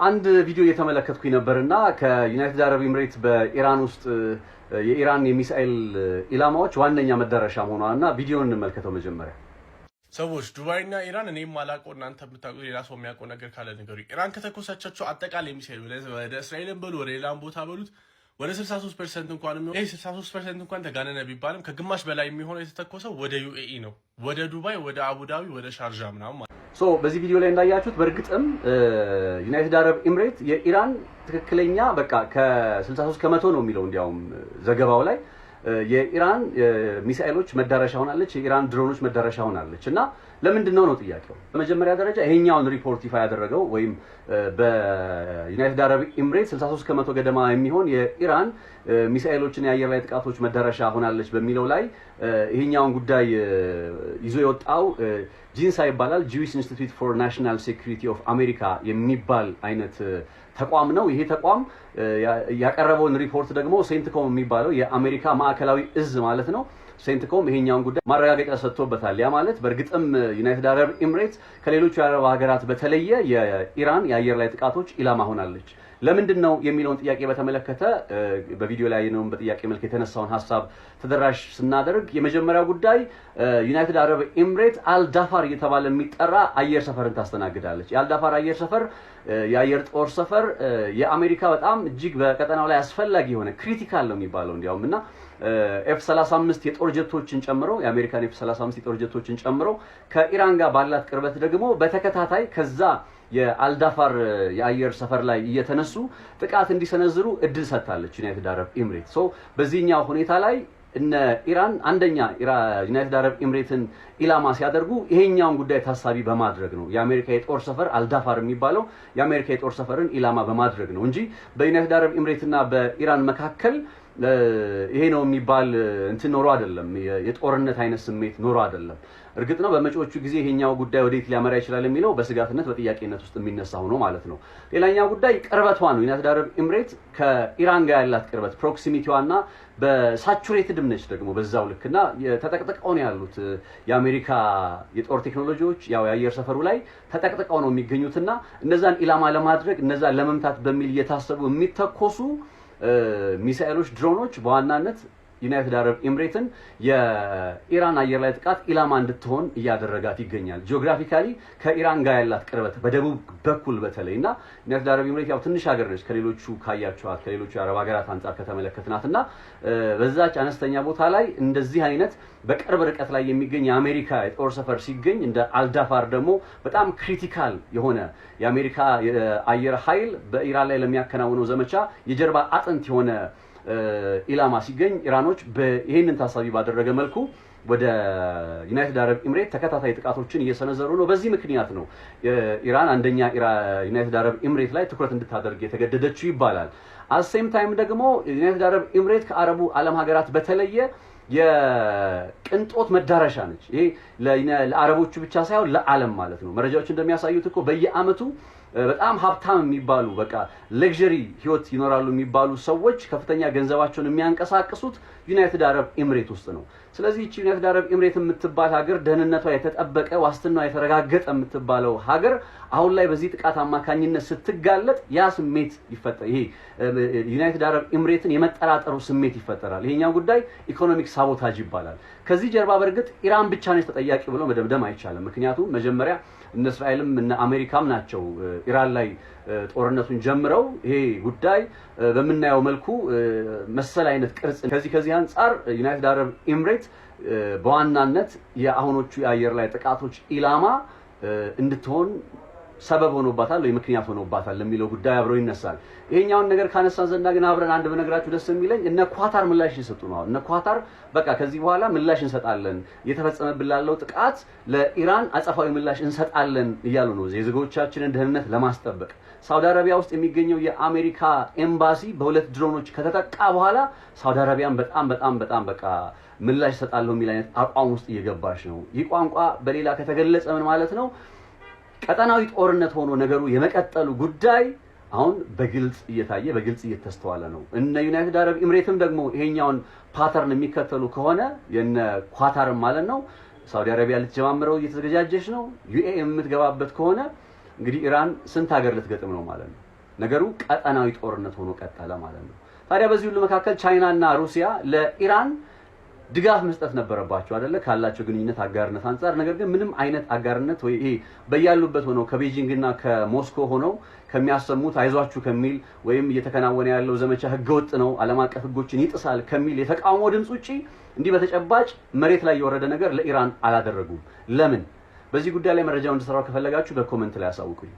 አንድ ቪዲዮ እየተመለከትኩኝ ነበርና ከዩናይትድ አረብ ኤምሬት በኢራን ውስጥ የኢራን የሚሳኤል ኢላማዎች ዋነኛ መዳረሻ ሆኗልና ቪዲዮውን እንመልከተው። መጀመሪያ ሰዎች ዱባይና ኢራን እኔም ማላውቀው እናንተ የምታውቁት ሌላ ሰው የሚያውቀው ነገር ካለ ንገሩኝ። ኢራን ከተኮሳቻቸው አጠቃላይ የሚሳኤል ወደ እስራኤልን በሉ ወደ ሌላም ቦታ በሉት ወደ 63% እንኳን ነው። ይሄ 63% እንኳን ተጋነነ ቢባልም ከግማሽ በላይ የሚሆነው የተተኮሰው ወደ ዩኤኢ ነው፣ ወደ ዱባይ፣ ወደ አቡዳቢ፣ ወደ ሻርጃ ምናምን። በዚህ ቪዲዮ ላይ እንዳያችሁት በእርግጥም ዩናይትድ አረብ ኤምሬት የኢራን ትክክለኛ በቃ ከ63% ነው የሚለው እንዲያውም ዘገባው ላይ የኢራን ሚሳኤሎች መዳረሻ ሆናለች፣ የኢራን ድሮኖች መዳረሻ ሆናለች። እና ለምንድን ነው ጥያቄው? በመጀመሪያ ደረጃ ይሄኛውን ሪፖርት ይፋ ያደረገው ወይም በዩናይትድ አረብ ኤምሬት 63% ገደማ የሚሆን የኢራን ሚሳኤሎችን የአየር ላይ ጥቃቶች መዳረሻ ሆናለች በሚለው ላይ ይሄኛውን ጉዳይ ይዞ የወጣው ጂንሳ ይባላል። ጂዊሽ ኢንስቲትዩት ፎር ናሽናል ሴኩሪቲ ኦፍ አሜሪካ የሚባል አይነት ተቋም ነው። ይሄ ተቋም ያቀረበውን ሪፖርት ደግሞ ሴንትኮም የሚባለው የአሜሪካ ማዕከላዊ እዝ ማለት ነው። ሴንትኮም ይሄኛውን ጉዳይ ማረጋገጫ ሰጥቶበታል። ያ ማለት በእርግጥም ዩናይትድ አረብ ኤምሬት ከሌሎቹ የአረብ ሀገራት በተለየ የኢራን የአየር ላይ ጥቃቶች ኢላማ ሆናለች። ለምንድን ነው የሚለውን ጥያቄ በተመለከተ በቪዲዮ ላይ ነው በጥያቄ መልክ የተነሳውን ሐሳብ ተደራሽ ስናደርግ የመጀመሪያው ጉዳይ ዩናይትድ አረብ ኤምሬት አልዳፋር እየተባለ የሚጠራ አየር ሰፈርን ታስተናግዳለች። የአልዳፋር አየር ሰፈር የአየር ጦር ሰፈር የአሜሪካ በጣም እጅግ በቀጠናው ላይ አስፈላጊ የሆነ ክሪቲካል ነው የሚባለው እንዲያውም እና F-35 የጦር ጀቶችን ጨምሮ የአሜሪካን F-35 የጦር ጀቶችን ጨምሮ ከኢራን ጋር ባላት ቅርበት ደግሞ በተከታታይ ከዛ የአልዳፋር የአየር ሰፈር ላይ እየተነሱ ጥቃት እንዲሰነዝሩ እድል ሰጥታለች ዩናይትድ አረብ ኤምሬት። በዚህኛው ሁኔታ ላይ እነ ኢራን አንደኛ ዩናይትድ አረብ ኤምሬትን ኢላማ ሲያደርጉ ይሄኛውን ጉዳይ ታሳቢ በማድረግ ነው። የአሜሪካ የጦር ሰፈር አልዳፋር የሚባለው የአሜሪካ የጦር ሰፈርን ኢላማ በማድረግ ነው እንጂ በዩናይትድ አረብ ኤምሬትና በኢራን መካከል ይሄ ነው የሚባል እንትን ኖሮ አይደለም፣ የጦርነት አይነት ስሜት ኖሮ አይደለም። እርግጥ ነው በመጪዎቹ ጊዜ ይሄኛው ጉዳይ ወዴት ሊያመራ ይችላል የሚለው በስጋትነት በጥያቄነት ውስጥ የሚነሳ ሆኖ ማለት ነው። ሌላኛው ጉዳይ ቅርበቷ ነው። ዩናይትድ አረብ ኤምሬት ከኢራን ጋር ያላት ቅርበት ፕሮክሲሚቲዋና በሳቹሬትድም ነች ደግሞ በዛው ልክና ተጠቅጥቀው ነው ያሉት የአሜሪካ የጦር ቴክኖሎጂዎች ያው የአየር ሰፈሩ ላይ ተጠቅጥቀው ነው የሚገኙትና እነዛን ኢላማ ለማድረግ እነዛን ለመምታት በሚል እየታሰቡ የሚተኮሱ ሚሳኤሎች ድሮኖች በዋናነት ዩናይትድ አረብ ኤምሬትን የኢራን አየር ላይ ጥቃት ኢላማ እንድትሆን እያደረጋት ይገኛል። ጂኦግራፊካሊ ከኢራን ጋር ያላት ቅርበት በደቡብ በኩል በተለይና ዩናይትድ አረብ ኤምሬት ያው ትንሽ ሀገር ነች ከሌሎቹ ካያቸዋት ከሌሎቹ የአረብ ሀገራት አንጻር ከተመለከትናትና በዛች አነስተኛ ቦታ ላይ እንደዚህ አይነት በቅርብ ርቀት ላይ የሚገኝ የአሜሪካ የጦር ሰፈር ሲገኝ እንደ አልዳፋር ደግሞ በጣም ክሪቲካል የሆነ የአሜሪካ የአየር ኃይል በኢራን ላይ ለሚያከናውነው ዘመቻ የጀርባ አጥንት የሆነ ኢላማ ሲገኝ ኢራኖች በይሄንን ታሳቢ ባደረገ መልኩ ወደ ዩናይትድ አረብ ኤምሬት ተከታታይ ጥቃቶችን እየሰነዘሩ ነው። በዚህ ምክንያት ነው ኢራን አንደኛ ዩናይትድ አረብ ኤምሬት ላይ ትኩረት እንድታደርግ የተገደደችው ይባላል። አሴም ታይም ደግሞ ዩናይትድ አረብ ኤምሬት ከአረቡ ዓለም ሀገራት በተለየ የቅንጦት መዳረሻ ነች። ይሄ ለአረቦቹ ብቻ ሳይሆን ለዓለም ማለት ነው። መረጃዎች እንደሚያሳዩት እኮ በየአመቱ በጣም ሀብታም የሚባሉ በቃ ለግዠሪ ህይወት ይኖራሉ የሚባሉ ሰዎች ከፍተኛ ገንዘባቸውን የሚያንቀሳቅሱት ዩናይትድ አረብ ኤምሬት ውስጥ ነው። ስለዚህ እቺ ዩናይትድ አረብ ኤምሬት የምትባል ሀገር ደህንነቷ የተጠበቀ ዋስትናዋ የተረጋገጠ የምትባለው ሀገር አሁን ላይ በዚህ ጥቃት አማካኝነት ስትጋለጥ ያ ስሜት ይፈጠራል። ይሄ ዩናይትድ አረብ ኤምሬትን የመጠራጠሩ ስሜት ይፈጠራል። ይሄኛው ጉዳይ ኢኮኖሚክ ሳቦታጅ ይባላል። ከዚህ ጀርባ በእርግጥ ኢራን ብቻ ነች ተጠያቂ ብሎ መደምደም አይቻልም። ምክንያቱም መጀመሪያ እነ እስራኤልም እነ አሜሪካም ናቸው ኢራን ላይ ጦርነቱን ጀምረው ይሄ ጉዳይ በመናየው መልኩ መሰል አይነት ቅርጽ ከዚህ አንፃር ዩናይትድ አረብ ኤምሬት በዋናነት የአሁኖቹ የአየር ላይ ጥቃቶች ኢላማ እንድትሆን ሰበብ ሆኖባታል ወይ ምክንያት ሆኖባታል ለሚለው ጉዳይ አብረው ይነሳል። ይሄኛውን ነገር ካነሳን ዘንዳ ግን አብረን አንድ በነገራችሁ ደስ የሚለኝ እነ ኳታር ምላሽ ይሰጡ ነው። እነ ኳታር በቃ ከዚህ በኋላ ምላሽ እንሰጣለን፣ እየተፈጸመብን ላለው ጥቃት ለኢራን አጸፋዊ ምላሽ እንሰጣለን እያሉ ነው የዜጎቻችንን ደህንነት ለማስጠበቅ። ሳውዲ አረቢያ ውስጥ የሚገኘው የአሜሪካ ኤምባሲ በሁለት ድሮኖች ከተጠቃ በኋላ ሳውዲ አረቢያን በጣም በቃ ምላሽ ሰጣለሁ የሚል አይነት አቋም ውስጥ እየገባች ነው። ይህ ቋንቋ በሌላ ከተገለጸ ምን ማለት ነው? ቀጠናዊ ጦርነት ሆኖ ነገሩ የመቀጠሉ ጉዳይ አሁን በግልጽ እየታየ በግልጽ እየተስተዋለ ነው። እነ ዩናይትድ አረብ ኤምሬትም ደግሞ ይሄኛውን ፓተርን የሚከተሉ ከሆነ የነ ኳታርም ማለት ነው ሳውዲ አረቢያ ልትጀማምረው እየተዘጋጀች ነው። ዩኤኢ የምትገባበት ከሆነ እንግዲህ ኢራን ስንት ሀገር ልትገጥም ነው ማለት ነው። ነገሩ ቀጠናዊ ጦርነት ሆኖ ቀጠለ ማለት ነው። ታዲያ በዚህ ሁሉ መካከል ቻይና እና ሩሲያ ለኢራን ድጋፍ መስጠት ነበረባቸው አይደለ ካላቸው ግንኙነት አጋርነት አንፃር። ነገር ግን ምንም አይነት አጋርነት ወይ ይሄ በያሉበት ሆነው ከቤጂንግ እና ከሞስኮ ሆነው ከሚያሰሙት አይዟችሁ ከሚል ወይም እየተከናወነ ያለው ዘመቻ ህገወጥ ነው ዓለም አቀፍ ህጎችን ይጥሳል ከሚል የተቃውሞ ድምጽ ውጪ እንዲህ በተጨባጭ መሬት ላይ የወረደ ነገር ለኢራን አላደረጉም። ለምን? በዚህ ጉዳይ ላይ መረጃውን እንድሰራው ከፈለጋችሁ በኮሜንት ላይ አሳውቁኝ።